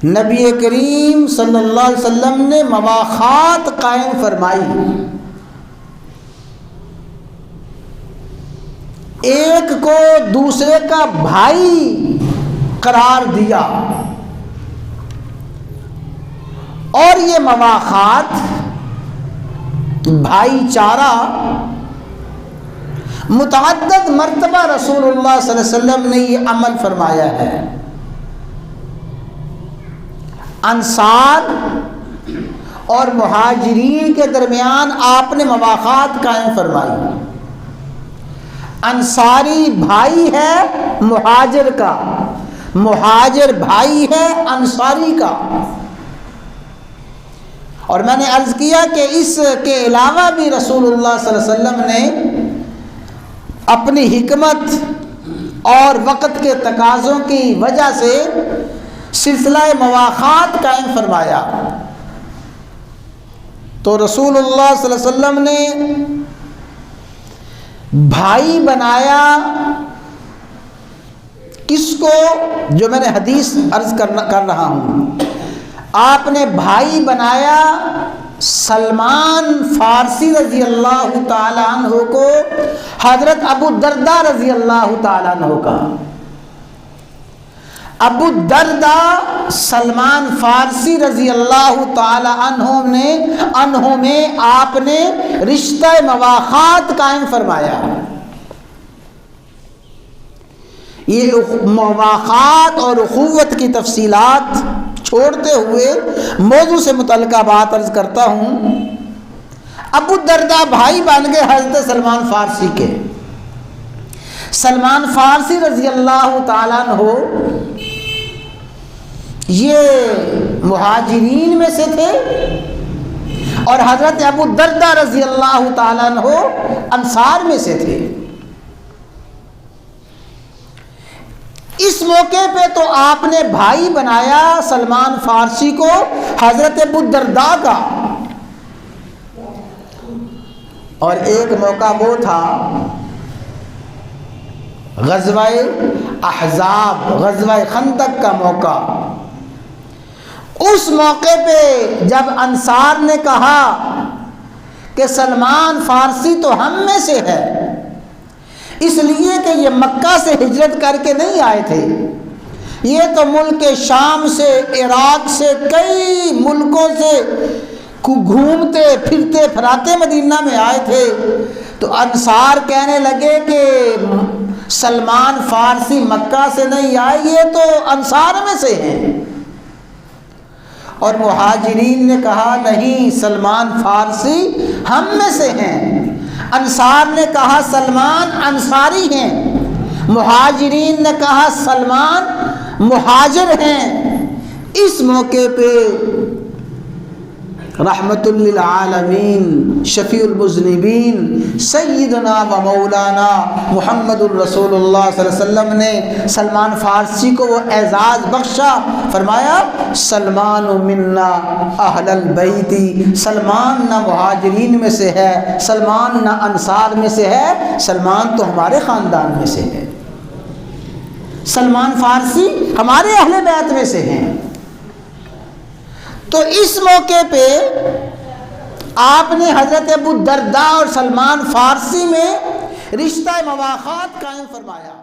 نبی کریم صلی اللہ علیہ وسلم نے مواخات قائم فرمائی، ایک کو دوسرے کا بھائی قرار دیا، اور یہ مواخات، بھائی چارہ متعدد مرتبہ رسول اللہ صلی اللہ علیہ وسلم نے یہ عمل فرمایا ہے۔ انصار اور مہاجرین کے درمیان آپ نے مواخات قائم فرمائی۔ انصاری بھائی ہے مہاجر کا، مہاجر بھائی ہے انصاری کا۔ اور میں نے عرض کیا کہ اس کے علاوہ بھی رسول اللہ صلی اللہ علیہ وسلم نے اپنی حکمت اور وقت کے تقاضوں کی وجہ سے سلسلہ مواخات قائم فرمایا۔ تو رسول اللہ صلی اللہ علیہ وسلم نے بھائی بنایا کس کو؟ جو میں نے حدیث عرض کر رہا ہوں، آپ نے بھائی بنایا سلمان فارسی رضی اللہ تعالی عنہ کو حضرت ابو الدرداء رضی اللہ تعالی عنہ کا۔ ابو الدرداء سلمان فارسی رضی اللہ تعالی عنہ میں آپ نے رشتہ مواخات قائم فرمایا۔ یہ مواخات اور اخوت کی تفصیلات چھوڑتے ہوئے موضوع سے متعلقہ بات عرض کرتا ہوں۔ ابو الدرداء بھائی بن گئے حضرت سلمان فارسی کے۔ سلمان فارسی رضی اللہ تعالیٰ عنہ یہ مہاجرین میں سے تھے، اور حضرت ابو الدرداء رضی اللہ تعالیٰ عنہ انصار میں سے تھے۔ اس موقع پہ تو آپ نے بھائی بنایا سلمان فارسی کو حضرت ابو الدرداء کا۔ اور ایک موقع وہ تھا غزوہ احزاب، غزوہ خندق کا موقع۔ اس موقع پہ جب انصار نے کہا کہ سلمان فارسی تو ہم میں سے ہے، اس لیے کہ یہ مکہ سے ہجرت کر کے نہیں آئے تھے، یہ تو ملک شام سے، عراق سے، کئی ملکوں سے گھومتے پھرتے پھراتے مدینہ میں آئے تھے، تو انصار کہنے لگے کہ سلمان فارسی مکہ سے نہیں آئے، یہ تو انصار میں سے ہیں۔ اور مہاجرین نے کہا نہیں، سلمان فارسی ہم میں سے ہیں۔ انصار نے کہا سلمان انصاری ہیں، مہاجرین نے کہا سلمان مہاجر ہیں۔ اس موقع پہ رحمت للعالمین شفیع المذنبین سیدنا و مولانا محمد الرسول اللہ صلی اللہ علیہ وسلم نے سلمان فارسی کو وہ اعزاز بخشا، فرمایا سلمان منا اہل البیت، سلمان نہ مہاجرین میں سے ہے، سلمان نہ انصار میں سے ہے، سلمان تو ہمارے خاندان میں سے ہے، سلمان فارسی ہمارے اہل بیت میں سے ہیں۔ تو اس موقع پہ آپ نے حضرت ابو الدرداء اور سلمان فارسی میں رشتہ مواخات قائم فرمایا۔